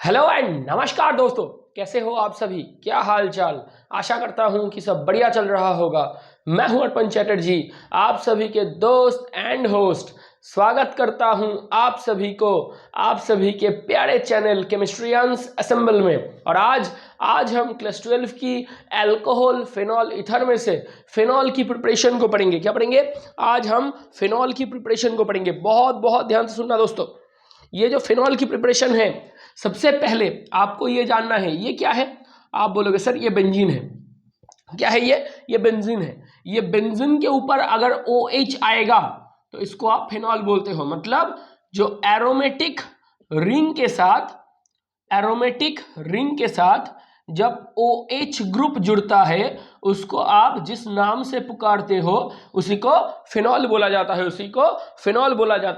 Hello and नमस्कार दोस्तों, कैसे हो आप सभी? क्या हाल चाल? आशा करता हूं कि सब बढ़िया चल रहा होगा। मैं हूं अर्पण चैटर्जी, आप सभी के दोस्त एंड होस्ट। स्वागत करता हूं आप सभी को आप सभी के प्यारे चैनल केमिस्ट्रियंस असेंबल में। और आज हम क्लास 12 की अल्कोहल फिनॉल ईथर में से फिनॉल की प्रिपरेशन को पढ़ेंगे। क्या पढ़ेंगे? आज हम फिनॉल की प्रिपरेशन को पढ़ेंगे। बहुत बहुत ध्यान से सुनना दोस्तों। ये जो फिनॉल की प्रिपरेशन है, सबसे पहले आपको ये जानना है ये क्या है। आप बोलोगे सर ये बेंजीन है। क्या है ये बेंजीन है। ये बेंजीन के ऊपर अगर OH आएगा तो इसको आप फिनॉल बोलते हो। मतलब जो एरोमेटिक रिंग के साथ जब OH ग्रुप जुड़ता है उसको आप जिस नाम से पुकारते हो उसी को फिनॉल बोला जाता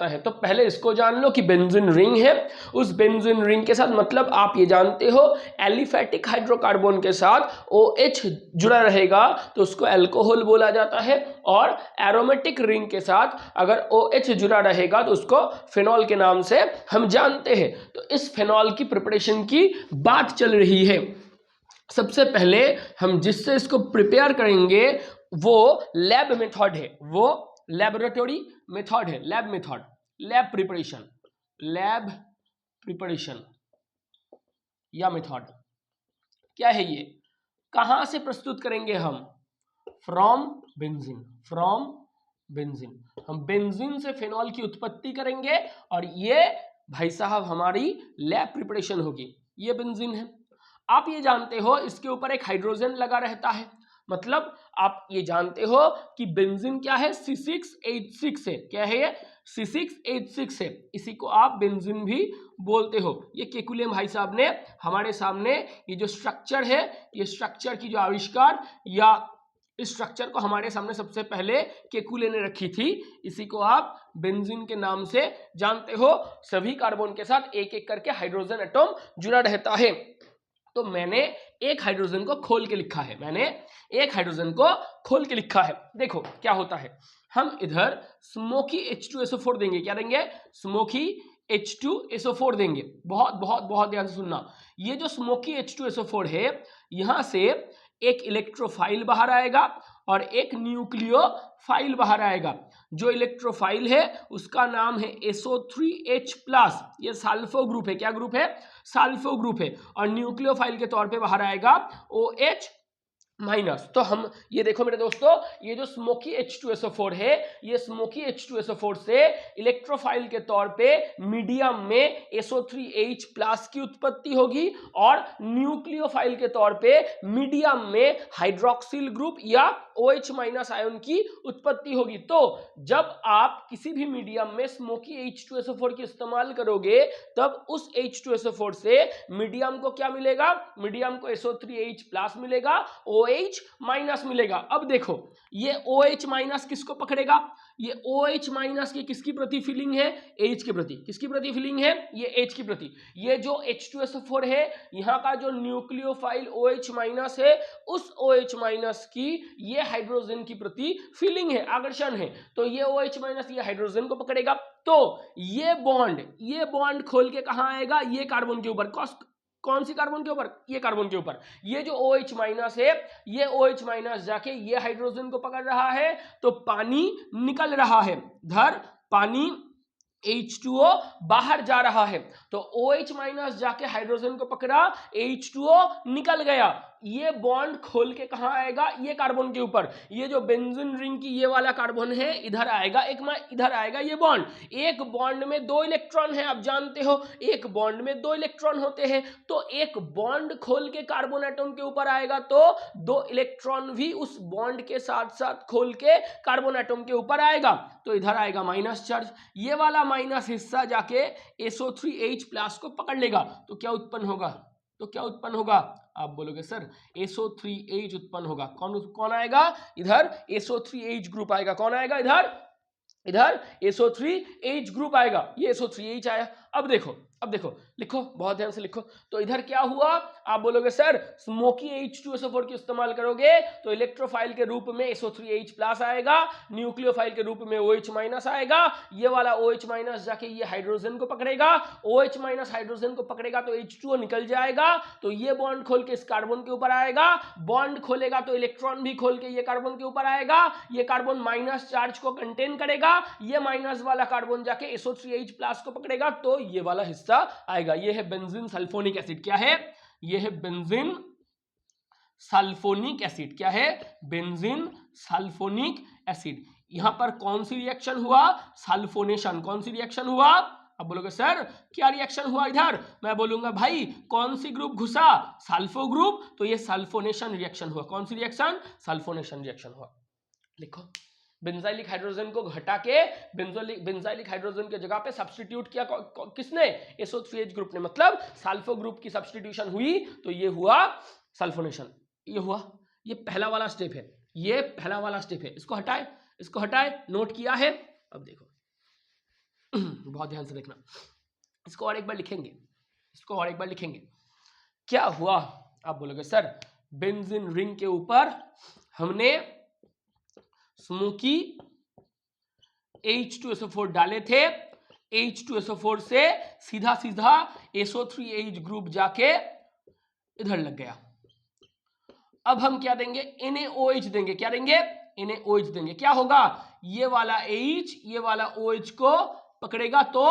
है। तो पहले इसको जान लो कि बेंजीन रिंग है। उस बेंजीन रिंग के साथ मतलब आप ये जानते हो एलिफेटिक हाइड्रोकार्बन के साथ OH जुड़ा रहेगा तो उसको अल्कोहल बोला जाता है। और एरोमेटिक रिंग के साथ अगर OH जुड़ा रहेगा तो उसको फिनॉल के नाम से हम जानते हैं। तो इस फिनॉल की प्रिपरेशन की बात चल रही है। सबसे पहले हम जिससे इसको प्रिपेयर करेंगे वो लैब मेथड है, वो लैबोरेटरी मेथड है। लैब प्रिपरेशन या मेथड क्या है ये? कहां से प्रस्तुत करेंगे हम? From benzene. हम बेंजीन से फिनॉल की उत्पत्ति करेंगे और ये भाई साहब हमारी लैब प्रिपरेशन होगी। ये बेंजीन है। आप ये जानते हो इसके ऊपर एक हाइड्रोजन लगा रहता है। मतलब आप ये जानते हो कि बेंजीन क्या है? C6H6 है। क्या है ये? C6H6 है। इसी को आप बेंजीन भी बोलते हो। ये केकुले भाई साहब ने हमारे सामने ये जो स्ट्रक्चर है, ये स्ट्रक्चर की जो आविष्कार या इस स्ट्रक्चर को हमारे सामने सबसे पहले केकुले ने रखी थी। इसी को आप बेंजीन के नाम से जानते हो। सभी कार्बन के साथ एक एक करके हाइड्रोजन एटम जुड़ा रहता है। तो मैंने एक हाइड्रोजन को खोल के लिखा है। देखो क्या होता है। हम इधर स्मोकी H2SO4 देंगे। क्या देंगे? स्मोकी H2SO4 देंगे। बहुत बहुत बहुत ध्यान से सुनना। ये जो स्मोकी H2SO4 है, यहां से एक इलेक्ट्रोफाइल बाहर आएगा और एक न्यूक्लियोफाइल बाहर आएगा। जो इलेक्ट्रोफाइल है उसका नाम है SO3H+। ये सल्फो ग्रुप है। क्या ग्रुप है? सल्फो ग्रुप है। और न्यूक्लियोफाइल के तौर पे बाहर आएगा OH-। तो हम ये देखो मेरे दोस्तों, ये जो स्मोकी H2SO4 है, ये स्मोकी H2SO4 से इलेक्ट्रोफाइल के तौर पे मीडियम में SO3H+ की उत्पत्ति होगी और न्यूक्लियोफाइल के तौर पे मीडियम में हाइड्रोक्सिल ग्रुप या OH- आयन की उत्पत्ति होगी। तो जब आप किसी भी मीडियम में स्मोकी H2SO4 की इस्तेमाल करोगे तब उस H2SO4 से मीडियम को क्या मिलेगा? मीडियम को SO3H+ मिलेगा, OH- मिलेगा। अब देखो ये OH- किसको पकड़ेगा? ये OH- की किसकी प्रति फीलिंग है? H के प्रति। किसकी प्रति फीलिंग है? ये H की प्रति। ये जो H2SO4 है, यहाँ का जो न्यूक्लियोफाइल OH- है, उस OH- की ये हाइड्रोजन की प्रति फीलिंग है, आकर्षण है। तो ये OH- ये हाइड्रोजन को पकड़ेगा। तो ये बॉन्ड खोल के कहां आएगा? ये कार्बन के ऊपर। कौन सी कार्बन के ऊपर? ये कार्बन के ऊपर। ये जो OH- है, ये OH- जाके ये हाइड्रोजन को पकड़ रहा है तो पानी निकल रहा है। धर पानी H2O बाहर जा रहा है तो OH- जाके हाइड्रोजन को पकड़ा, H2O निकल गया। ये बॉन्ड खोल के कहां आएगा? ये कार्बन के ऊपर। ये जो बेंजीन रिंग की ये वाला कार्बन है, इधर आएगा इधर आएगा ये बॉन्ड। एक बॉन्ड में 2 इलेक्ट्रॉन है। आप जानते हो एक बॉन्ड में 2 इलेक्ट्रॉन होते हैं। तो एक बॉन्ड खोल के कार्बन एटम के ऊपर आएगा तो 2 इलेक्ट्रॉन भी उस बॉन्ड के साथ साथ खोल के कार्बन एटम के ऊपर आएगा। तो इधर आएगा माइनस चार्ज। ये वाला माइनस हिस्सा जाके SO3H+ को पकड़ लेगा तो क्या उत्पन्न होगा? आप बोलोगे सर SO3H उत्पन्न होगा। कौन आएगा? इधर SO3H ग्रुप आएगा। कौन आएगा? इधर SO3H ग्रुप आएगा। ये SO3H आया। अब देखो लिखो, बहुत ध्यान से लिखो। तो इधर क्या हुआ, आप बोलोगे सर स्मोकी H2SO4 की इस्तेमाल करोगे तो इलेक्ट्रोफाइल के रूप में SO3H+ आएगा, न्यूक्लियोफाइल के रूप में OH- आएगा। ये वाला OH- जाके ये हाइड्रोजन को पकड़ेगा, OH- हाइड्रोजन को पकड़ेगा तो H2O निकल जाएगा, तो ये बॉन्ड खोल के इस कार्बन के ऊपर आएगा, बॉन्ड खोलेगा तो इलेक्ट्रॉन भी खोल के ये कार्बन के ऊपर आएगा, ये कार्बन माइनस चार्ज को कंटेन करेगा, ये माइनस वाला कार्बन जाके SO3H+ को पकड़ेगा तो ये वाला हिस्सा आएगा। ये है बेंजीन सल्फोनिक एसिड। क्या है, ये है बेंजीन सल्फोनिक एसिड। क्या है, बेंजीन सल्फोनिक एसिड। यहां पर कौन सी रिएक्शन हुआ, सल्फोनेशन। कौन सी रिएक्शन हुआ, अब बोलोगे सर क्या रिएक्शन हुआ इधर, मैं बोलूंगा भाई कौन सी ग्रुप घुसा, सल्फो ग्रुप, तो ये सल्फोनेशन रिएक्शन हुआ। कौन सी रिएक्शन, सल्फोनेशन रिएक्शन हुआ। लिखो, बेंजाइलिक हाइड्रोजन को घटा के बेंजाइलिक हाइड्रोजन के जगह पे सब्स्टिट्यूट किया किसने, SO3H ग्रुप ने, मतलब सल्फो ग्रुप की सब्स्टिट्यूशन हुई तो ये हुआ सल्फोनेशन। ये हुआ, ये पहला वाला स्टेप है, ये पहला वाला स्टेप है। इसको हटाए, नोट किया है। अब देखो बहुत ध्यान से देखना, इसको और एक बार लिखेंगे, क्या हुआ, आप बोलोगे सर बेंजीन रिंग के ऊपर हमने स्मोकी H2SO4 डाले थे, H2SO4 से सीधा SO3H ग्रुप जाके इधर लग गया। अब हम क्या देंगे, NaOH देंगे। क्या देंगे, NaOH देंगे। क्या होगा, ये वाला H ये वाला OH को पकड़ेगा तो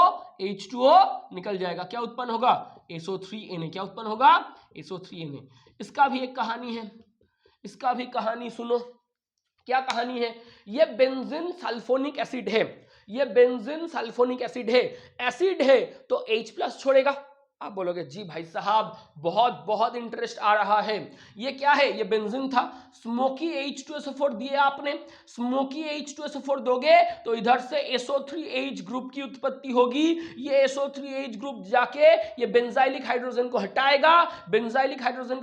H2O निकल जाएगा। क्या उत्पन्न होगा, SO3Na। क्या उत्पन्न होगा, SO3Na। इसका भी एक कहानी है, इसका भी कहानी सुनो। क्या कहानी है, ये बेंजीन सल्फोनिक एसिड है, ये बेंजीन सल्फोनिक एसिड है तो H+ छोड़ेगा। आप बोलोगे जी भाई साहब बहुत इंटरेस्ट आ रहा है। ये क्या है, ये बेंजीन था, स्मोकी H2SO4 दिए आपने, स्मोकी H2SO4 दोगे तो इधर से SO3H ग्रुप की उत्पत्ति होगी। ये SO3H ग्रुप जाके ये बेंजाइलिक हाइड्रोजन को हटाएगा, बेंजाइलिक हाइड्रोजन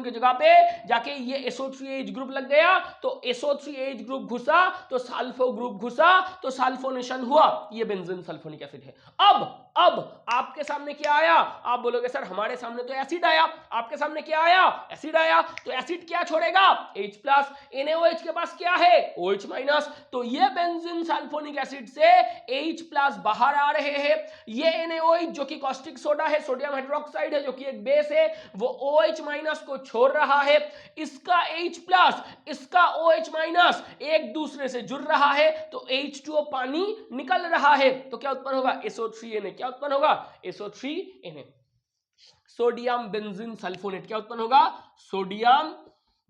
के जगह पे जाके ये SO3H ग्रुप लग गया तो SO3H ग्रुप घुसा तो सल्फो ग्रुप घुसा तो सल्फोनेशन हुआ। ये बेंजीन सल्फोनिक एसिड है। अब आपके सामने क्या आया, आप बोलोगे सर हमारे सामने तो एसिड आया, आपके सामने क्या आया, एसिड आया, तो एसिड क्या छोड़ेगा, H+। NaOH के पास क्या है, OH-, तो ये बेंजीन सल्फोनिक एसिड से H+ बाहर आ रहे हैं। ये NaOH जो कि कॉस्टिक सोडा है, सोडियम हाइड्रोक्साइड है जो कि एक बेस है, वो OH- को छोड़ रहा है। इसका H+, इसका OH- एक दूसरे से जुड़ रहा है तो H2O पानी निकल रहा है तो क्या उत्पन्न होगा, SO3Na। क्या उत्पन्न होगा, SO3Na। Sodium benzene sulphonate. क्या उत्पन्न होगा, सोडियम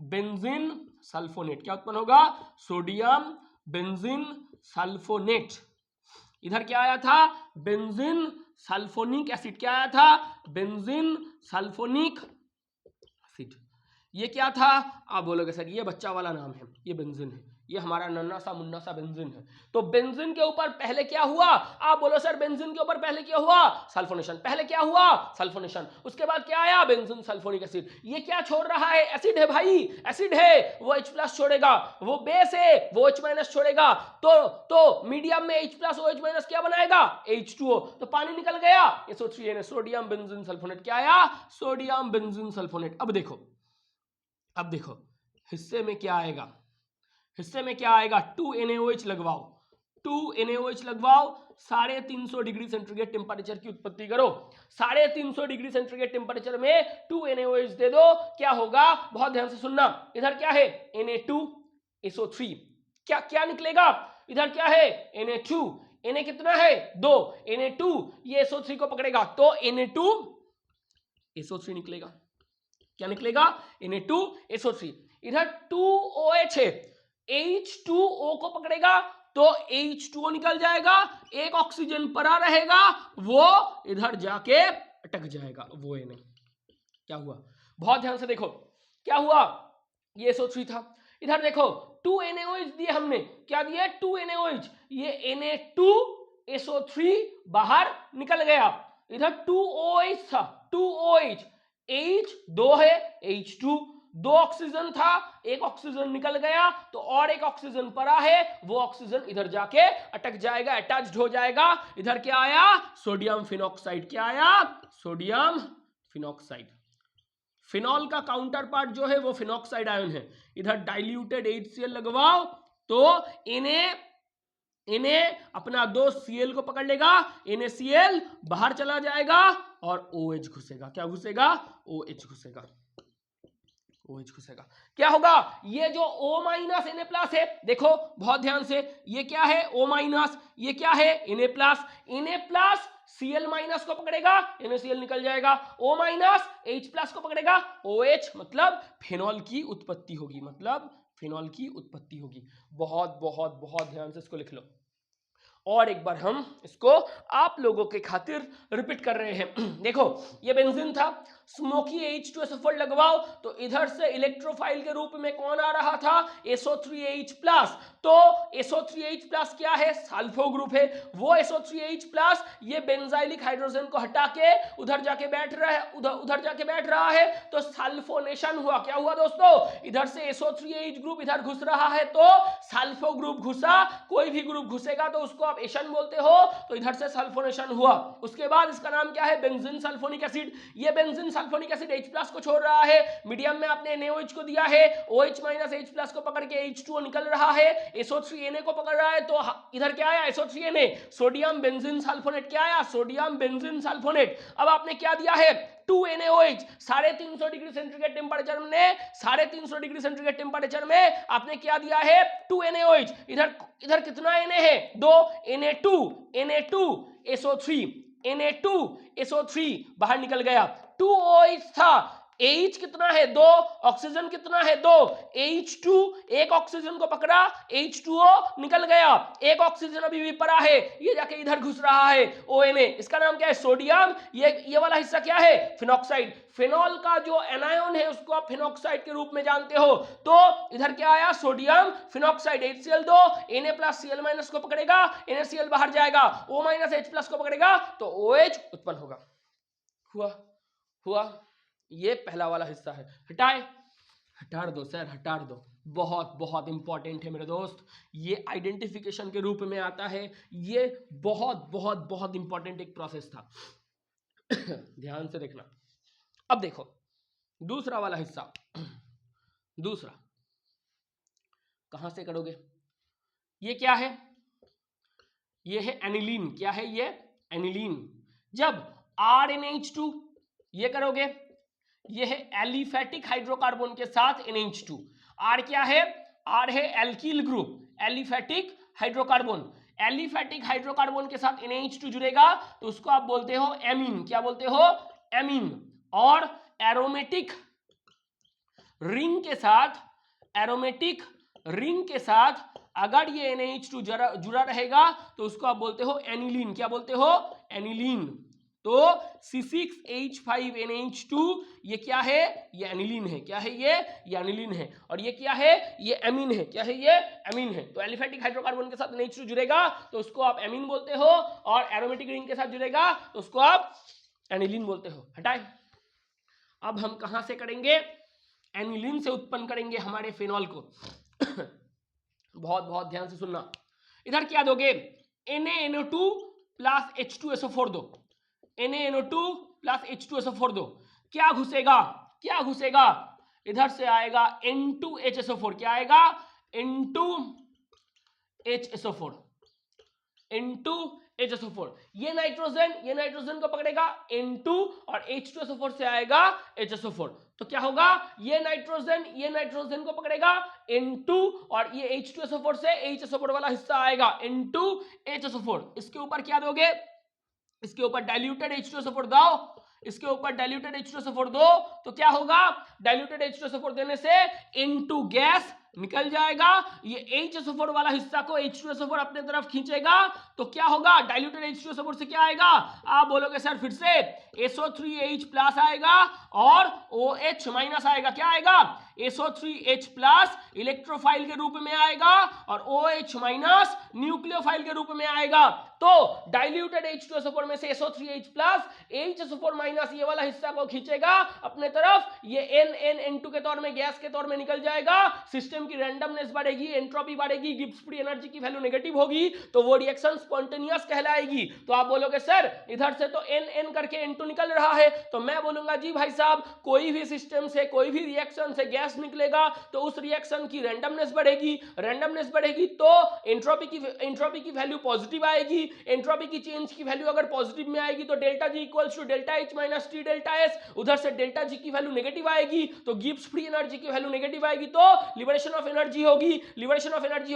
बेंजीन सल्फोनेट। क्या उत्पन्न होगा, सोडियम बेंजीन सल्फोनेट। इधर क्या आया था, बेंजीन सल्फोनिक एसिड। क्या आया था, बेंजीन सल्फोनिक एसिड। ये क्या था, आप बोलोगे सर ये बच्चा वाला नाम है, ये बेंजीन है, ये हमारा नन्ना सा मुन्ना सा बेंजीन है। तो बेंजीन के ऊपर पहले क्या हुआ, आप बोलो सर बेंजीन के ऊपर पहले क्या हुआ, सल्फोनेशन। पहले क्या हुआ, सल्फोनेशन, उसके बाद क्या आया, बेंजीन सल्फोनिक एसिड। ये क्या छोड़ रहा है, एसिड है भाई, एसिड है, वो H+ छोड़ेगा, वो बेस है, वो OH- छोड़ेगा, तो मीडियम में H+ OH- क्या बनाएगा, H2O, तो पानी निकल गया, SO3Na। Sodium benzene sulphonate. क्या आया, सोडियम बेंजीन सल्फोनेट। अब देखो हिस्से में क्या आएगा, हिस्से में क्या आएगा, 2NaOH लगवाओ, 2NaOH लगवाओ, 350 degree centigrade temperature की उत्पत्ति करो, 350 डिग्री सेंटीग्रेड टेम्परेचर में 2NaOH दे दो। क्या होगा, बहुत ध्यान से सुनना, इधर क्या है, Na2SO3, क्या निकलेगा, इधर क्या है, Na2, Na कितना है, 2, Na2 ये SO3 को पकड़ेगा तो Na2SO3 निकलेगा। क्या निकलेगा, Na2SO3। इधर 2OH है, H2O को पकड़ेगा तो H2O निकल जाएगा, एक ऑक्सीजन परा रहेगा, वो इधर जाके अटक जाएगा, वो है नहीं। क्या हुआ, बहुत ध्यान से देखो, क्या हुआ, ये SO3 था, इधर देखो 2NaOH दिए हमने, क्या दिए, 2NaOH, ये Na2SO3 बाहर निकल गया, इधर 2OH था, 2OH, H 2 है, H2, दो ऑक्सीजन था, एक ऑक्सीजन निकल गया तो और एक ऑक्सीजन पड़ा है, वो ऑक्सीजन इधर जाके अटक जाएगा, अटैच्ड हो जाएगा। इधर क्या आया? Sodium phenoxide. क्या आया? Sodium phenoxide. फिनॉल का काउंटर पार्ट जो है वो फिनॉक्साइड आयन है। इधर डाइल्यूटेड HCl लगवाओ तो इन्हें अपना दो Cl को पकड़ लेगा, NaCl बाहर चला जाएगा और OH घुसेगा। क्या घुसेगा? OH घुसेगा। OH घुसेगा। क्या होगा? ये जो O माइनस Na प्लस है, देखो बहुत ध्यान से, ये क्या है? O माइनस, ये क्या है? Na plus. Na plus Cl minus को पकड़ेगा, NaCl निकल जाएगा। O माइनस H प्लस को पकड़ेगा, OH, मतलब फिनॉल की उत्पत्ति होगी, मतलब फिनॉल की उत्पत्ति होगी। बहुत बहुत बहुत ध्यान से इसको लिख लो। और एक बार हम इसको आप लोगों के खातिर रिपीट कर रहे हैं। देखो ये बेंजीन था, स्मोकी H2SO4 लगवाओ तो इधर से इलेक्ट्रोफाइल के रूप में कौन आ रहा था? SO3H+। तो SO3H+ क्या है? सल्फो ग्रुप है। वो SO3H+ ये बेंजाइलिक हाइड्रोजन को हटा के उधर जाके बैठ रहा है, उधर जाके बैठ रहा है, तो सल्फोनेशन हुआ। क्या हुआ दोस्तों? इधर से SO3H ग्रुप इधर घुस रहा है तो सल्फो ग्रुप घुसा। कोई भी ग्रुप घुसेगा तो उसको आप एशन बोलते हो, तो इधर से सल्फोनेशन हुआ। उसके बाद इसका नाम क्या है? Benzene sulphonic acid. ये बेंजीन सल्फोनिक एसिड H+ को छोड़ रहा है, मीडियम में आपने NaOH को दिया है, OH माइनस H+ को पकड़ के H2O निकल रहा है, SO3Na को पकड़ रहा है, तो इधर क्या आया? SO3Na, sodium benzene sulphonate. क्या आया? Sodium benzene sulphonate. अब आपने क्या दिया है? 2NaOH। 350 डिग्री सेंटीग्रेड टेम्परेचर में 350 डिग्री सेंटीग्रेड टेम्परेचर में आपने क्या दिया है? 2NaOH। इधर कितना Na है? 2। Na2 SO3, Na2 SO3 बाहर निकल गया। 2OH था, H कितना है? 2। ऑक्सीजन कितना है? 2। H2 एक ऑक्सीजन को पकड़ा, H2O निकल गया, एक ऑक्सीजन अभी भी पड़ा है, ये जाके इधर घुस रहा है, ONA। इसका नाम क्या है? सोडियम। ये वाला हिस्सा क्या है? फिनॉक्साइड। फिनॉल का जो एनायन है उसको आप फिनॉक्साइड के रूप में जानते हो। तो इधर क्या आया? Sodium phenoxide. HCl2 Na plus Cl minus को पकड़ेगा, NaCl बाहर जाएगा, O माइनस H प्लस को पकड़ेगा तो OH उत्पन्न होगा। हुआ। ये पहला वाला हिस्सा है। हटा दो सर, हटा दो। बहुत बहुत इंपॉर्टेंट है मेरे दोस्त, ये आइडेंटिफिकेशन के रूप में आता है। ये बहुत बहुत बहुत इंपॉर्टेंट एक प्रोसेस था। ध्यान से देखना। अब देखो दूसरा वाला हिस्सा। दूसरा कहां से करोगे? ये क्या है? ये है एनिलीन। क्या है ये? एनिलीन। जब RNH2 ये करोगे, ये है एलिफेटिक हाइड्रोकार्बन के साथ NH2। R क्या है? R है alkyl group, aliphatic hydrocarbon. Aliphatic hydrocarbon के साथ NH2 जुड़ेगा तो उसको आप बोलते हो एमीन। क्या बोलते हो? एमीन। और एरोमेटिक रिंग के साथ अगर ये NH2 जुड़ा रहेगा तो उसको आप बोलते हो एनिलीन। क्या बोलते हो? एनिलीन। तो C6H5NH2 ये क्या है? ये एनिलीन है। क्या है ये? एनिलीन है। और ये क्या है? ये एमीन है। क्या है ये? एमीन है। तो एलिफेटिक हाइड्रोकार्बन के साथ NH2 जुड़ेगा तो उसको आप एमीन बोलते हो, और एरोमेटिक रिंग के साथ जुड़ेगा तो उसको आप एनिलीन बोलते हो। हटाए। अब हम कहां से करेंगे? एनिलीन से उत्पन्न करेंगे हमारे फिनॉल को। बहुत बहुत ध्यान से सुनना। इधर क्या दोगे? NaNO2 प्लस H2SO4 दो। NaNO2 प्लस H2SO4 दो। क्या घुसेगा? इधर से आएगा N2HSO4। क्या आएगा? N2HSO4। N2HSO4। ये नाइट्रोजन को पकड़ेगा N2, और H2SO4 से आएगा HSO4। तो क्या होगा? ये नाइट्रोजन को पकड़ेगा N2, और ये H2SO4 से HSO4 वाला हिस्सा आएगा N2HSO4। इसके ऊपर क्या दोगे? इसके ऊपर डाइल्यूटेड H2SO4 दो। इसके ऊपर डाइल्यूटेड H2SO4 दो तो क्या होगा? डाइल्यूटेड H2SO4 देने से N2 गैस निकल जाएगा। ये HSO4 वाला हिस्सा को H2SO4 अपने तरफ खींचेगा तो क्या होगा, डाइल्यूटेड H2SO4 से क्या आएगा, आप बोलोगे सर फिर से SO3H प्लस आएगा और OH माइनस आएगा। क्या आएगा, SO3H प्लस इलेक्ट्रोफाइल के रूप में आएगा और OH माइनस न्यूक्लियोफाइल के रूप में आएगा। तो डाइल्यूटेड H2SO4 में से SO3H प्लस HSO4 माइनस ये वाला हिस्सा को खींचेगा अपने तरफ, ये NN2 के तौर में गैस के तौर में निकल जाएगा। सिस्टम की रैंडमनेस बढ़ेगी, एंट्रोपी बढ़ेगी, गिब्स फ्री एनर्जी की वैल्यू नेगेटिव होगी तो वो रिएक्शन स्पॉन्टेनियस कहलाएगी। तो आप बोलोगे सर इधर से तो NN करके N2 निकल रहा है, तो मैं बोलूंगा जी भाई साहब कोई भी सिस्टम से कोई भी रिएक्शन से गैस निकलेगा तो उस रिएक्शन की रैंडमनेस बढ़ेगी, रैंडमनेस बढ़ेगी तो एंट्रोपी की वैल्यू पॉजिटिव आएगी। एंट्रोपी की चेंज की वैल्यू अगर पॉजिटिव में आएगी तो delta G equals to delta H minus T delta S, उधर से डेल्टा जी की वैल्यू नेगेटिव आएगी तो गिब्स फ्री एनर्जी की वैल्यू नेगेटिव आएगी तो लिबरेशन ऑफ एनर्जी होगी। लिबरेशन ऑफ एनर्जी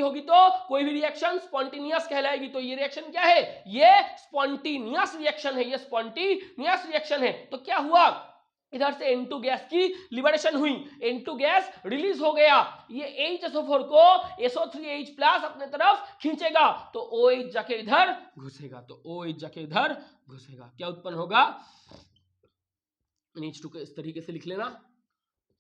होगी तो कोई भी रिएक्शन स्पॉन्टेनियस कहलाएगी। तो ये रिएक्शन क्या है, ये स्पॉन्टेनियस रिएक्शन है, ये स्पॉन्टेनियस रिएक्शन है। तो क्या हुआ, इधर से N2 गैस की लिबरेशन हुई, N2 गैस रिलीज हो गया, ये HSO4 को SO3H प्लस अपने तरफ खींचेगा तो OH जाके इधर घुसेगा, तो OH जाके इधर घुसेगा। क्या उत्पन्न होगा, H2 को इस तरीके से लिख लेना,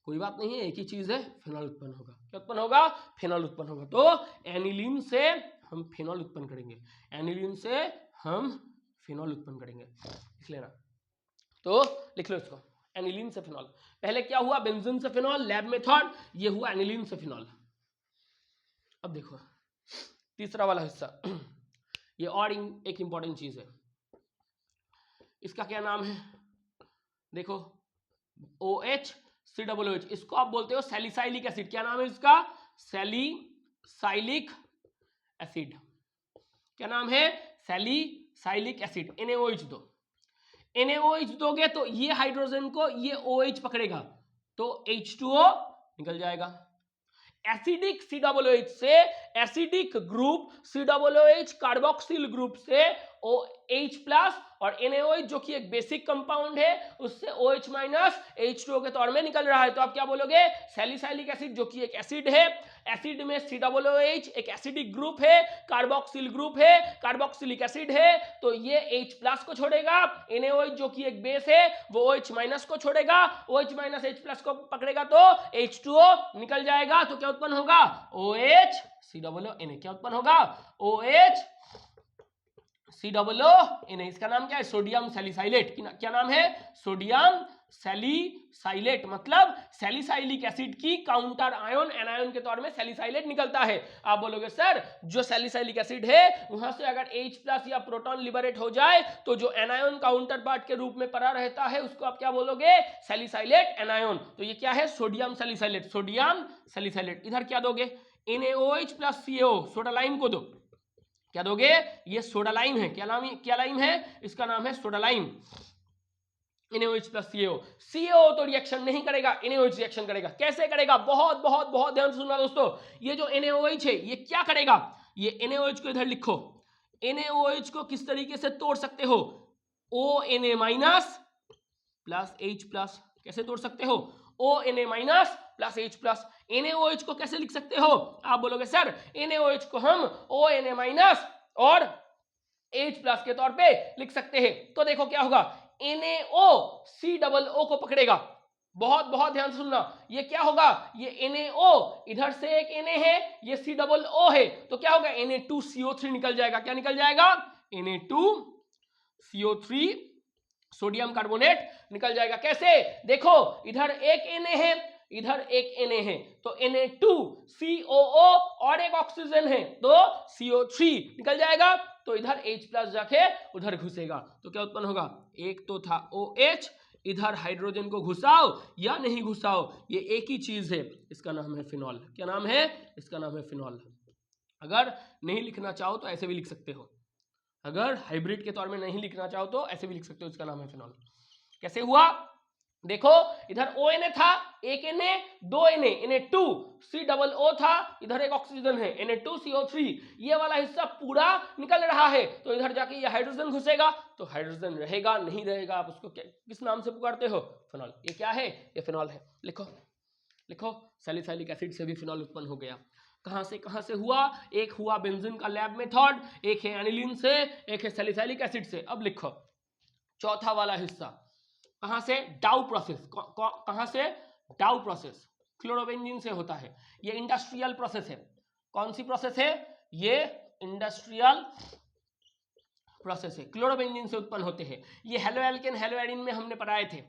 कोई बात नहीं है, एक ही चीज है, फिनॉल उत्पन्न होगा। क्या उत्पन्न होगा, फिनॉल उत्पन्न होगा। तो एनिलीन से हम फिनॉल उत्पन्न करेंगे, एनिलीन से हम फिनॉल उत्पन्न करेंगे, लिख लेना। तो लिख लो इसको, एनिलीन से फिनॉल। पहले क्या हुआ, बेंजीन से फिनॉल लैब मेथड, ये हुआ एनिलीन से फिनॉल। अब देखो तीसरा वाला हिस्सा, ये और एक इंपॉर्टेंट चीज है, इसका क्या नाम है, देखो OH COOH, इसको आप बोलते हो सैलिसाइलिक एसिड। क्या नाम है इसका, सैलिसाइलिक एसिड। क्या नाम है, सैलिसाइलिक एसिड। NaOH दो, NaOH दोगे तो ये हाइड्रोजन को ये OH पकड़ेगा तो H2O निकल जाएगा। एसिडिक COOH से acidic group COOH carboxyl group से OH प्लस और NaOH जो कि एक बेसिक कंपाउंड है उससे OH माइनस H2O के तौर में निकल रहा है। तो आप क्या बोलोगे, सैलिसाइलिक एसिड जो कि एक एसिड है, एसिड में COOH एक एसिडिक ग्रुप है, कार्बोक्सिल ग्रुप है, कार्बोक्सिलिक एसिड है तो ये H प्लस को छोड़ेगा, NaOH जो कि एक बेस है वो OH माइनस को छोड़ेगा, OH माइनस H प्लस को पकड़ेगा तो H2O निकल जाएगा। तो क्या उत्पन्न होगा, OH COONA। क्या उत्पन्न होगा, OH COONA। इसका नाम क्या है, सोडियम सैलिसाइलेट। क्या नाम है, सोडियम सैलिसाइलेट, मतलब सैलिसाइलिक एसिड की काउंटर आयन एनायन के तौर में सैलिसाइलेट निकलता है। आप बोलोगे सर जो सैलिसाइलिक एसिड है वहां से अगर H प्लस या प्रोटॉन लिबरेट हो जाए तो जो एनायन काउंटर पार्ट के रूप में पड़ा रहता है उसको आप क्या बोलोगे, सैलिसाइलेट एनायन। तो ये क्या है, सोडियम सैलिसाइलेट, सोडियम सैलिसाइलेट। इधर क्या दोगे, NaOH plus CaO, soda lime को दो। क्या दोगे, ये सोडा लाइम है। क्या लाइम है, इसका नाम है soda lime. NaOH plus CaO तो रिएक्शन नहीं करेगा, NaOH रिएक्शन करेगा। कैसे करेगा, बहुत बहुत बहुत ध्यान से सुनना दोस्तों। ये जो NaOH है ये क्या करेगा, ये NaOH को इधर लिखो, NaOH को किस तरीके से तोड़ सकते हो, ONA minus plus H plus. कैसे तोड़ सकते हो, ONA minus plus H plus. NaOH को कैसे लिख सकते हो, आप बोलोगे सर NaOH को हम ONA माइनस और H प्लस के तौर पे लिख सकते हैं। तो देखो क्या होगा, NaO को पकड़ेगा, बहुत बहुत ध्यान से सुनना। ये क्या होगा, ये NaO इधर से एक Na है, ये COO है तो क्या होगा, Na2CO3 निकल जाएगा। क्या निकल जाएगा, Na2CO3 सोडियम कार्बोनेट निकल जाएगा। कैसे, देखो इधर एक Na है, इधर एक Na है तो Na2COO और एक ऑक्सीजन है तो CO3 निकल जाएगा तो इधर H प्लस जाके उधर घुसेगा। तो क्या उत्पन्न होगा, एक तो था OH, इधर हाइड्रोजन को घुसाओ या नहीं घुसाओ ये एक ही चीज है, इसका नाम है फिनॉल। क्या नाम है, इसका नाम है फिनॉल। अगर नहीं लिखना चाहो तो ऐसे भी लिख सकते हो, अगर हाइब्रिड के तौर में नहीं लिखना चाहो तो ऐसे भी लिख सकते हो, इसका नाम है फिनॉल। कैसे हुआ, देखो इधर ONA था, एक Na, दो Na, Na2COO था, इधर एक ऑक्सीजन है Na2CO3, ये वाला हिस्सा पूरा निकल रहा है तो इधर जाके ये हाइड्रोजन घुसेगा तो हाइड्रोजन रहेगा नहीं रहेगा, आप उसको किस नाम से पुकारते हो, फिनॉल। ये क्या है, ये फिनॉल है। लिखो लिखो, सैलिसाइलिक एसिड से भी फिनॉल उत्पन्न हो गया। कहां से हुआ? एक हुआ बेंजीन का लैब मेथड, एक है एनिलीन से, एक है सैलिसाइलिक एसिड से। अब लिखो चौथा वाला हिस्सा, कहां से? डाउ प्रोसेस। कहां से? डाउ प्रोसेस क्लोरोबेंजीन से होता है। ये इंडस्ट्रियल प्रोसेस है। कौन सी प्रोसेस है? ये इंडस्ट्रियल प्रोसेस है, क्लोरोबेंजीन से उत्पन्न होते हैं। ये हेलो एल्केन हेलो एडिन में हमने पढ़ाए थे,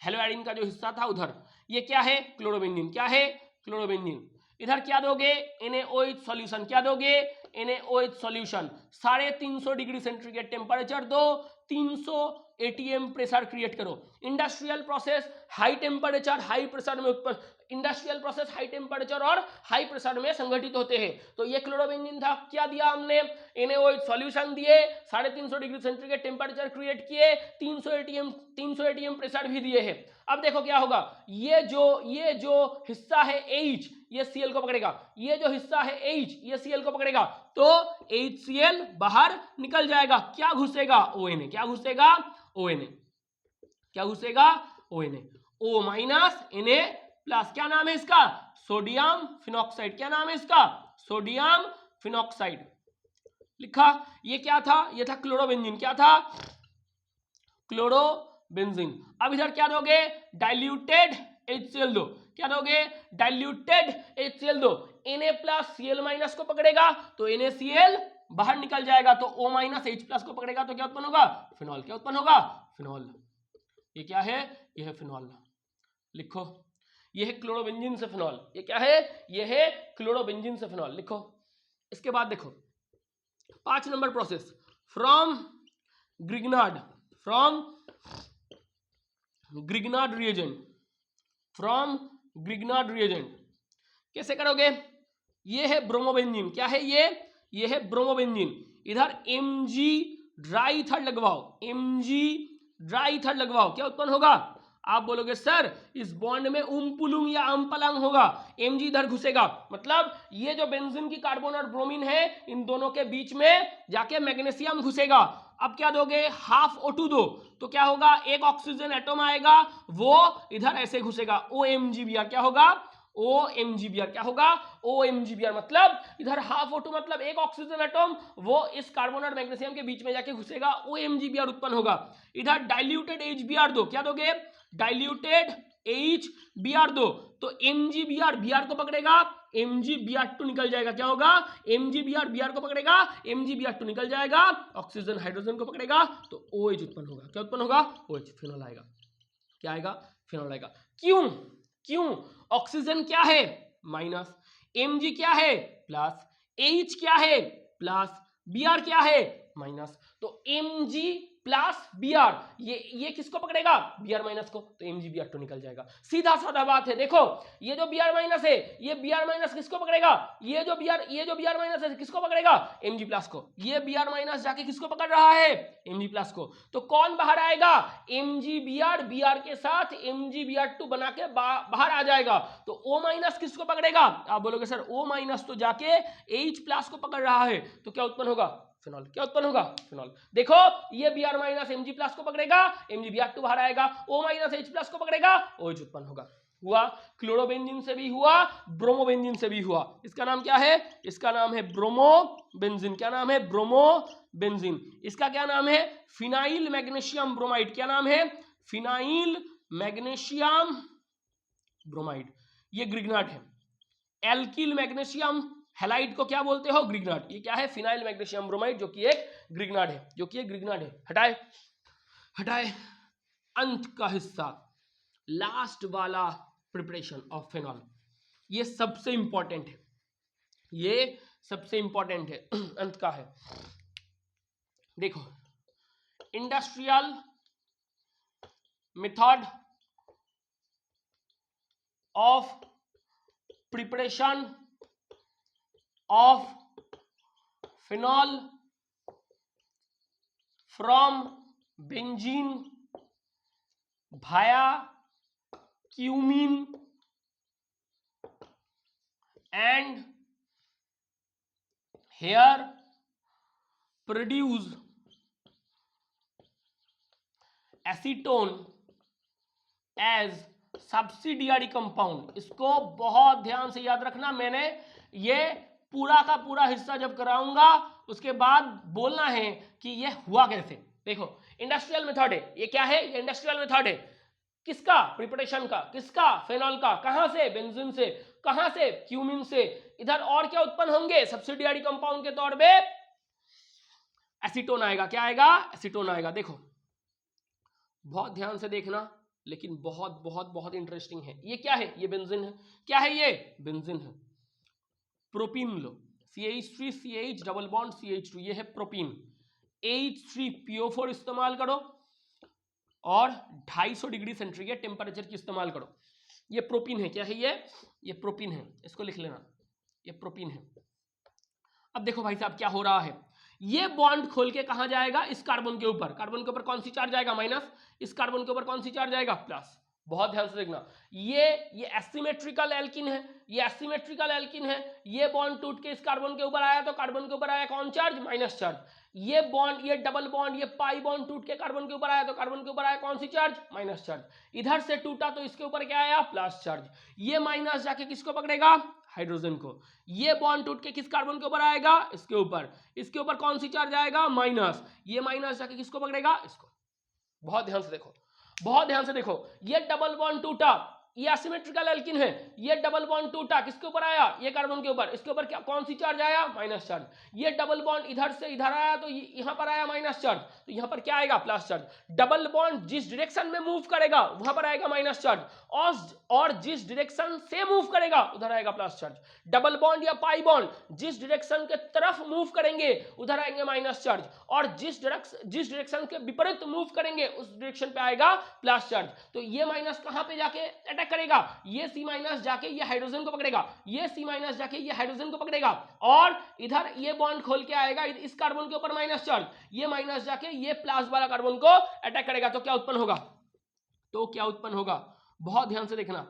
हेलो एडिन का जो हिस्सा था उधर। ये क्या है? क्लोरोबेंजीन। क्या है? क्लोरोबेंजीन। इधर क्या दोगे? NaOH solution. क्या दोगे? NaOH solution. 350 degree centigrade temperature दो, 300 ATM प्रेशर क्रिएट करो। Industrial process high temperature high pressure में उत्पन्न, इंडस्ट्रियल प्रोसेस हाई टेम्परेचर और हाई प्रेशर में संगठित होते हैं। तो ये क्लोरोबेंजीन था। क्या दिया हमने? NaOH सॉल्यूशन दिए, 350 डिग्री सेंटीग्रेड टेम्परेचर क्रिएट किए, 300 ATM प्रेशर भी दिए हैं। अब देखो क्या होगा, ये जो हिस्सा है H, ये Cl को पकड़ेगा, ये जो हिस्सा है H, ये Cl को पकड़ेगा, तो HCl बाहर निकल जाएगा। क्या घुसेगा? ONA। क्या घुसेगा? ONA। क्या घुसेगा? ONA। O minus Na plus. क्या नाम है इसका? Sodium phenoxide. क्या नाम है इसका? Sodium phenoxide. लिखा। ये क्या था? ये था क्लोरोबेंजीन। क्या था? क्लोरोबेंजीन। अब इधर क्या दोगे? डाइल्यूटेड HCl दो। क्या दोगे? डाइल्यूटेड HCl दो। Na प्लस Cl माइनस को पकड़ेगा तो NaCl बाहर निकल जाएगा, तो O माइनस H प्लस को पकड़ेगा तो क्या उत्पन्न होगा? फिनॉल। क्या उत्पन्न होगा? फिनॉल। ये क्या है? ये है फिनॉल। लिखो, ये है क्लोरोबेंजीन से फिनॉल। ये क्या है? ये है क्लोरोबेंजीन से फिनॉल। लिखो। इसके बाद देखो 5 number process, from Grignard, from Grignard reagent, from Grignard reagent कैसे करोगे? ये है ब्रोमोबेंजीन। क्या है ये? ये है ब्रोमोबेंजीन। इधर Mg ड्राई ईथर लगवाओ, Mg ड्राई ईथर लगवाओ। क्या उत्पन्न होगा? आप बोलोगे सर इस बॉन्ड में उम्पुलुंग या अम्पलंग होगा, Mg इधर घुसेगा, मतलब ये जो बेंजीन की कार्बन और ब्रोमीन है, इन दोनों के बीच में जाके मैग्नीशियम घुसेगा। अब क्या दोगे? हाफ O2 दो, तो क्या होगा? एक ऑक्सीजन एटम आएगा, वो इधर ऐसे घुसेगा, OMgBr। क्या होगा? OMgBr। क्या होगा? OMgBr, मतलब इधर हाफ O2 मतलब एक ऑक्सीजन एटम, वो इस कार्बन और मैग्नीशियम के बीच में जाके घुसेगा, OMgBr उत्पन्न होगा। इधर डाइल्यूटेड HBr दो। क्या दोगे? डाइल्यूटेड HBr दो, तो MgBr Br को पकड़ेगा, MgBr2 निकल जाएगा। क्या होगा? MgBr Br को पकड़ेगा, MgBr2 निकल जाएगा, ऑक्सीजन हाइड्रोजन को पकड़ेगा, तो OH उत्पन्न होगा। क्या उत्पन्न होगा? OH, फिनॉल आएगा। क्या आएगा? फिनॉल आएगा। क्यों? क्यों? ऑक्सीजन क्या है? माइनस, Mg क्या है? प्लस, H क्या है? प्लस, Br क्या है? माइनस, तो Mg प्लस Br, ये किसको पकड़ेगा? Br माइनस को, तो MgBr2 निकल जाएगा। सीधा साधा बात है। देखो ये जो Br माइनस है, ये Br माइनस किसको पकड़ेगा? ये जो Br माइनस है किसको पकड़ेगा? Mg प्लस को। ये Br माइनस जाके किसको पकड़ रहा है? Mg प्लस को। तो कौन बाहर आएगा? MgBr Br के साथ MgBr2 बना के बाहर आ जाएगा। तो O माइनस किसको पकड़ेगा? आप बोलोगे सर O माइनस तो जाके H प्लस को पकड़ रहा है, तो क्या उत्पन्न होगा? फिनॉल। क्या उत्पन्न होगा? फिनॉल। देखो ये Br माइनस Mg प्लस को पकड़ेगा, MgBr2 बाहर आएगा, O माइनस H प्लस को पकड़ेगा, OH उत्पन्न होगा। हुआ। क्लोरोबेंजीन से भी हुआ, ब्रोमोबेंजीन से भी हुआ। इसका नाम क्या है? इसका नाम है ब्रोमोबेंजीन। क्या नाम है? ब्रोमोबेंजीन। इसका क्या नाम है? Phenyl magnesium bromide. क्या नाम है? Phenyl magnesium bromide. ये ग्रिग्नार्ड है। एल्किल मैग्नीशियम हैलाइड को क्या बोलते हो? ग्रिग्नार्ड। ये क्या है? फिनाइल मैग्नीशियम ब्रोमाइड, जो कि एक ग्रिग्नार्ड है, जो कि एक ग्रिग्नार्ड है। हटाए हटाए। अंत का हिस्सा, लास्ट वाला प्रिपरेशन ऑफ फिनॉल, ये सबसे इंपॉर्टेंट है, ये सबसे इंपॉर्टेंट है, अंत का है। देखो, industrial method of preparation of phenol from benzene via cumene and here produce acetone as subsidiary compound, इसको बहुत ध्यान से याद रखना। मैंने ये पूरा का पूरा हिस्सा जब कराऊंगा उसके बाद बोलना है कि ये हुआ कैसे। देखो इंडस्ट्रियल मेथड है, ये क्या है, ये इंडस्ट्रियल मेथड है। किसका, प्रिपरेशन का, किसका, फेनॉल का, कहां से, बेंजीन से, कहां से, क्यूमिन से। इधर और क्या उत्पन्न होंगे, सब्सिडियरी कंपाउंड के तौर पे एसीटोन आएगा। क्या आएगा, एसीटोन आएगा। देखो बहुत ध्यान से देखना, लेकिन बहुत बहुत बहुत इंटरेस्टिंग है। ये क्या है, ये बेंजीन है। क्या है ये, बेंजीन है। प्रोपीन लो, CH3 CH double bond CH2, ये है प्रोपीन। H3PO4 इस्तेमाल करो और 250 डिग्री सेंटीग्रेड टेम्परेचर की इस्तेमाल करो। ये प्रोपीन है। क्या है ये प्रोपीन है, इसको लिख लेना, ये प्रोपीन है। अब देखो भाई साहब क्या हो रहा है, ये बॉन्ड खोल के कहां जाएगा, इस कार्बन के ऊपर। कार्बन के ऊपर कौन सी चार्ज आएगा, माइनस। इस कार्बन के ऊपर कौन सी चार्ज आएगा, प्लस। बहुत ध्यान से देखना, ये एसिमेट्रिकल एल्किन है, ये एसिमेट्रिकल एल्किन है। ये बॉन्ड टूट के इस कार्बन के ऊपर आया तो कार्बन के ऊपर आया कौन चार्ज, माइनस चार्ज। ये बॉन्ड, ये डबल बॉन्ड, ये पाई बॉन्ड टूट के कार्बन के ऊपर आया तो कार्बन के ऊपर आया कौन सी चार्ज, माइनस चार्ज। इधर से टूटा तो इसके ऊपर क्या आया, प्लस चार्ज। ये माइनस जाके किसको पकड़ेगा, हाइड्रोजन को। ये बॉन्ड टूट के किस कार्बन के ऊपर आएगा, इसके ऊपर। इसके ऊपर कौन सी चार्ज आएगा, माइनस। ये माइनस जाके किसको पकड़ेगा, इसको। बहुत ध्यान से देखो, बहुत ध्यान से देखो, ये डबल बॉन्ड टूटा, ये एसिमेट्रिकल एल्किन है। ये डबल बॉन्ड टूटा, किसके ऊपर आया, ये कार्बन के ऊपर। इसके ऊपर क्या, कौन सी चार्ज आया, माइनस चार्ज। ये डबल बॉन्ड इधर से इधर आया तो यहां पर आया माइनस चार्ज, तो यहां पर क्या आएगा, प्लस चार्ज। डबल बॉन्ड जिस डायरेक्शन में मूव करेगा वहां पर आएगा माइनस चार्ज, और जिस डायरेक्शन से मूव करेगा उधर आएगा प्लस चार्ज। डबल बॉन्ड या पाई बॉन्ड जिस डायरेक्शन के तरफ मूव करेंगे उधर आएंगे माइनस चार्ज, और जिस डायरेक्शन के विपरीत मूव करेंगे उस डायरेक्शन पे आएगा प्लस चार्ज। तो ये माइनस कहां पे जाके अटैक करेगा, ये C माइनस जाके ये हाइड्रोजन को पकड़ेगा, ये C माइनस जाके ये हाइड्रोजन को पकड़ेगा, और इधर ये बॉन्ड खोल के आएगा इस कार्बन के ऊपर माइनस चार्ज। ये माइनस जाके ये प्लस वाला कार्बन को अटैक करेगा। तो क्या उत्पन्न होगा, तो क्या उत्पन्न होगा, बहुत ध्यान से देखना।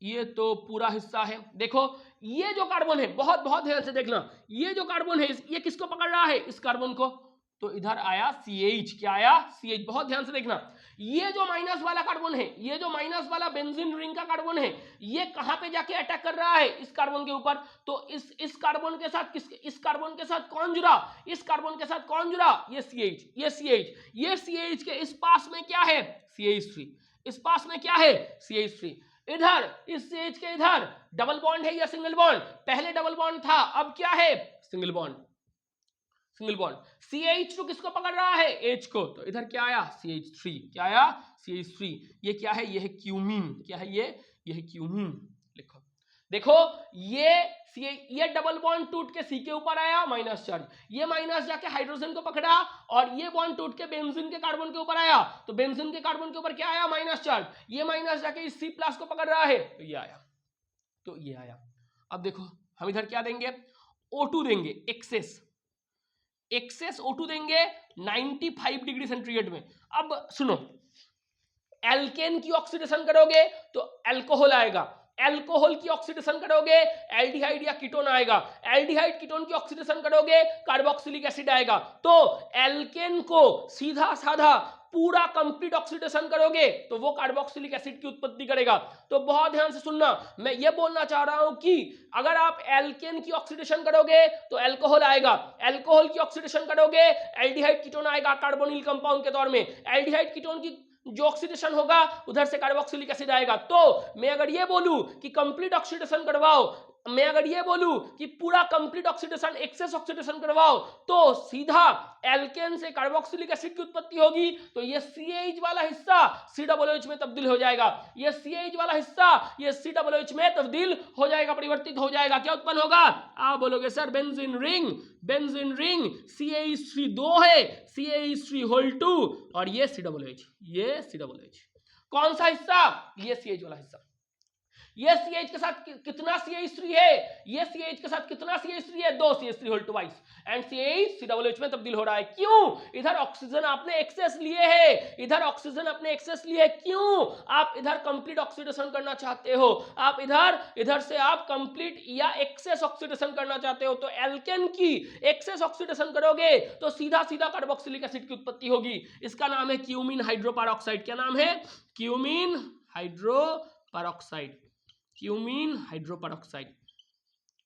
ये तो पूरा हिस्सा है। देखो ये जो कार्बन है, बहुत बहुत ध्यान से देखना, ये जो कार्बन है ये किसको पकड़ रहा है, इस कार्बन को। तो इधर आया CH, क्या आया, CH। बहुत ध्यान से देखना, ये जो माइनस वाला कार्बन है, ये जो माइनस वाला बेंजीन रिंग का कार्बन है, ये कहां पे जाके अटैक कर रहा है, इस कार्बन के ऊपर। तो इस कार्बन के साथ इस कार्बन के साथ कौन जुड़ा, इस कार्बन के साथ कौन जुड़ा, ये CH, ये CH। ये CH के इस पास में क्या है, CH3। इस पास में क्या है, CH3। इधर इस CH के इधर डबल बॉन्ड है या सिंगल बॉन्ड, पहले डबल बॉन्ड था, अब क्या है, single bond. Single bond. CH2 किसको पकड़ रहा है, H को। तो इधर क्या आया, CH3। क्या आया, CH3। ये क्या है, ये है क्यूमीन। क्या है ये है क्यूमीन। लिखो, देखो ये डबल बॉन्ड टूट के C के ऊपर आया, माइनस चार्ज। ये माइनस जाके हाइड्रोजन को पकड़ा, और ये बॉन्ड टूट के बेंजीन के कार्बन के ऊपर आया, तो बेंजीन के कार्बन के ऊपर क्या आया, माइनस चार्ज। ये माइनस जाके इस C प्लस को पकड़ रहा है, तो ये आया, तो ये आया। अब देखो हम इधर क्या देंगे, O2 देंगे, एक्सेस O2 देंगे 95 डिग्री सेंटीग्रेड में। अब सुनो, एल्केन की ऑक्सीडेशन करोगे तो अल्कोहल आएगा, अल्कोहल की ऑक्सीडेशन करोगे एल्डिहाइड या कीटोन आएगा, एल्डिहाइड कीटोन की ऑक्सीडेशन करोगे कार्बोक्सिलिक एसिड आएगा। तो एल्केन को सीधा साधा पूरा कंप्लीट ऑक्सीडेशन करोगे तो वो कार्बोक्सिलिक एसिड की उत्पत्ति करेगा। तो बहुत ध्यान से सुनना, मैं ये बोलना चाह रहा हूं कि अगर आप एल्केन की ऑक्सीडेशन करोगे तो अल्कोहल आएगा, अल्कोहल की ऑक्सीडेशन करोगे एल्डिहाइड कीटोन आएगा कार्बोनिल कंपाउंड के तौर में। एल्डिहाइड कीटोन की जो ऑक्सीडेशन होगा उधर से कार्बोक्सिलिक एसिड आएगा। तो मैं अगर ये बोलूं कि कंप्लीट ऑक्सीडेशन करवाओ, मैं अगर ये बोलूं कि पूरा कंप्लीट ऑक्सीडेशन, एक्सेस ऑक्सीडेशन करवाओ, तो सीधा एल्केन से कार्बोक्सिलिक एसिड की उत्पत्ति होगी। तो ये CH वाला हिस्सा COOH में तब्दील हो जाएगा, ये CH वाला हिस्सा ये COOH में तब्दील हो जाएगा, परिवर्तित हो जाएगा। क्या उत्पन्न होगा, आप बोलोगे sir benzene ring, benzene ring CH3 2 है, CH3 होल 2, और ये COOH, ये COOH। कौन सा हिस्सा, ये CH वाला हिस्सा। ये CH के साथ कितना CH3 है, ये CH के साथ कितना CH3 है, 2 CH3 whole twice, and CH COOH में तब्दील हो रहा है। क्यों, इधर ऑक्सीजन आपने एक्सेस लिए है, इधर ऑक्सीजन आपने एक्सेस लिए है। क्यों, आप इधर कंप्लीट ऑक्सीडेशन करना चाहते हो, आप इधर से आप कंप्लीट या एक्सेस ऑक्सीडेशन करना चाहते हो। तो एल्केन की एक्सेस ऑक्सीडेशन करोगे तो सीधा सीधा कार्बोक्सिलिक एसिड की उत्पत्ति होगी। इसका नाम है क्यूमीन हाइड्रोपेरोक्साइड। क्या नाम है, क्यूमीन हाइड्रोपेरोक्साइड, क्यूमीन हाइड्रोपेरोक्साइड।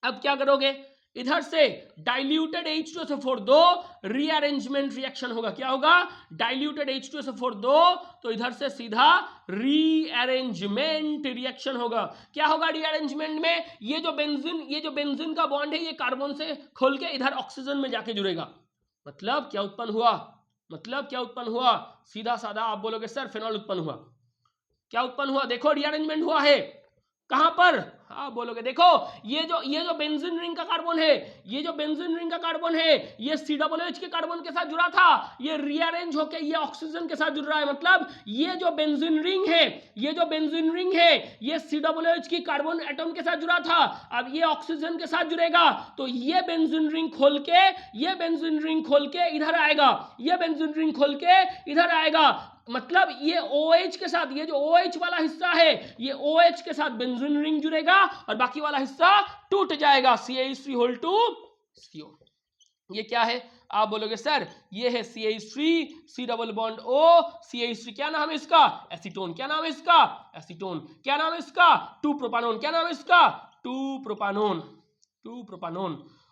अब क्या करोगे, इधर से डाइल्यूटेड H2SO4 दो, रीअरेंजमेंट रिएक्शन होगा। क्या होगा, डाइल्यूटेड H2SO4 दो, तो इधर से सीधा रीअरेंजमेंट रिएक्शन होगा। क्या होगा रीअरेंजमेंट में, ये जो बेंजीन का बॉन्ड है ये कार्बन से खोल के इधर ऑक्सीजन में जाके जुड़ेगा। मतलब क्या उत्पन्न हुआ, सीधा साधा आप बोलोगे सर फिनॉल उत्पन्न हुआ। क्या उत्पन्न हुआ, देखो रीअरेंजमेंट हुआ है कहां पर, आप बोलोगे देखो ये जो बेंजीन रिंग का कार्बन है, ये COOH के कार्बन के साथ जुड़ा था, ये रीअरेंज होके ये ऑक्सीजन के साथ जुड़ रहा है। मतलब ये जो बेंजीन रिंग है ये COOH की कार्बन एटम के साथ जुड़ा था, अब ये ऑक्सीजन के साथ जुड़ेगा, तो ये बेंजीन रिंग खोल के इधर आएगा, मतलब ये OH के साथ, ये जो OH वाला हिस्सा है ये OH के साथ बेंजीन रिंग जुड़ेगा और बाकी वाला हिस्सा टूट जाएगा, CH3 ये क्या है, आप बोलोगे सर ये है CH3 C double bond O, CH3 क्या नाम है इसका, एसीटोन। क्या नाम है इसका, 2 प्रोपानोन। क्या नाम है इसका, 2 प्रोपानोन।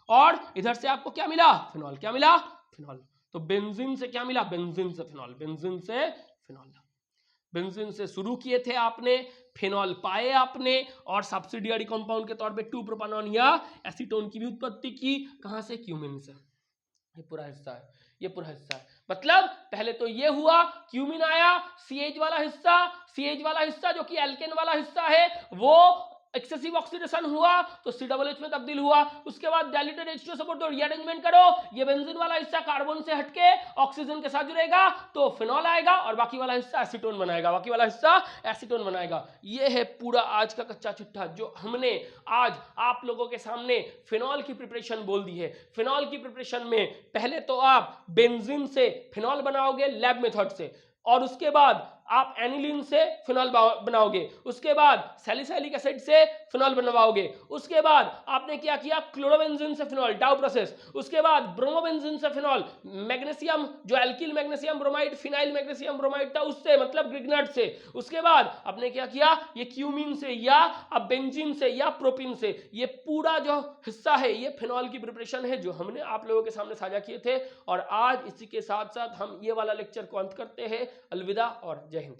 और इधर से आपको क्या मिला, फिनॉल। क्या मिला, फिनॉल। तो बेंजीन से क्या मिला, बेंजीन से शुरू किए थे आपने, फिनॉल पाए आपने, और सब्सिडियरी कंपाउंड के तौर पे 2 प्रोपानोन या एसीटोन की भी उत्पत्ति की। कहां से, क्यूमिन से। ये पूरा हिस्सा है, मतलब पहले तो ये हुआ, क्यूमिन आया, CH वाला हिस्सा जो कि एल्केन वाला हिस्सा है वो एक्सेसिव ऑक्सीडेशन हुआ तो COOH में तब्दील हुआ। उसके बाद डाइल्यूटेड H2SO4 तो रीअरेंजमेंट करो, ये बेंजीन वाला हिस्सा कार्बन से हटके ऑक्सीजन के साथ जुड़ेगा तो फिनॉल आएगा और बाकी वाला हिस्सा एसीटोन बनाएगा। ये है पूरा आज का कच्चा चिट्ठा जो हमने आज आप लोगों के सामने फिनॉल की प्रिपरेशन बोल दी है। फिनॉल की प्रिपरेशन में पहले तो आप बेंजीन से फिनॉल बनाओगे लैब मेथड से, और उसके बाद आप एनिलीन से फिनॉल बनाओगे, उसके बाद सैलिसिलिक एसिड से फिनॉल बनवाओगे, उसके बाद आपने क्या किया, क्लोरोबेंजीन से फिनॉल, डाउ प्रोसेस, उसके बाद ब्रोमोबेंजीन से फिनॉल, मैग्नीशियम जो alkyl magnesium bromide phenyl magnesium bromide था उससे, मतलब ग्रिग्नाट से, उसके बाद आपने क्या किया, ये क्यूमीन से या अब बेंजीन से या प्रोपिन से, ये पूरा जो हिस्सा है ये फिनॉल की प्रिपरेशन है जो हमने आप लोगों के सामने साझा किए थे। और आज इसी के साथ साथ हम ये वाला लेक्चर को अंत करते हैं। अलविदा और जय हिंद।